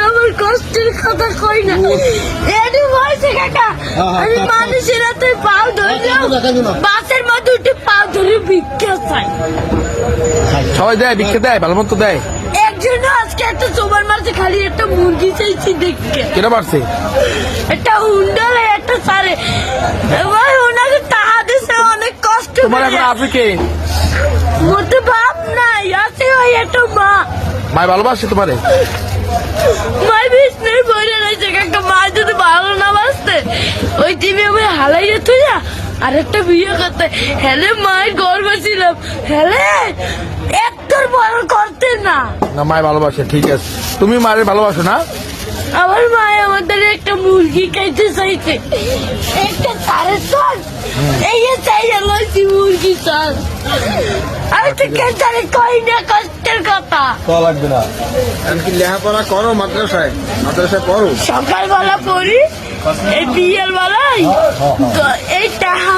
আমার কষ্টের কথা কই না এডি বলছে কাকা আমি মানুষের হাতে পাও ধরলাম বাসের মধ্যে উঠে পাও ধরে ভিক্ষা চাই সবাই দেয়, ভিক্ষা দেয়, ভালো মতো দেয়। একজন আজকে একটা চোবার মারছে, খালি একটা মুরগি চাইছি দেখে। কেন মারছে? একটা হুন্ডালে একটা সারে ভাই ওনাকে টাকা দিছে অনেক কষ্ট তোমার এখন আছে কে? মোটে বাপ নাই, আছে ওই একটা মা। মায় ভালোবাসে তোমারে? মাই বিষ্ণুর বইরে রয়েছে কাকা, মা যদি ভালো না বাসতে ওই টিভি আমি হালাইয়ে তুই আর একটা বিয়ে করতে হেলে মায়ের গর্ব ছিলাম হেলে একটার বড় করতে না। না, মায় ভালোবাসে, ঠিক আছে। তুমি মায়ের ভালোবাসো না? আমার মায় আমাদের একটা মুরগি খাইতে চাইছে, একটা সাড়ে চল এই চাই লইছি মুরগি চল। আমি তো কেন কই না কষ্টের কথা। লাগবে না। কি লেখাপড়া করো মাদ্রাসায়? মাদ্রাসায় পড়ো? সকালবেলা পড়ি, এই বিয়ের বেলায় এই টাকা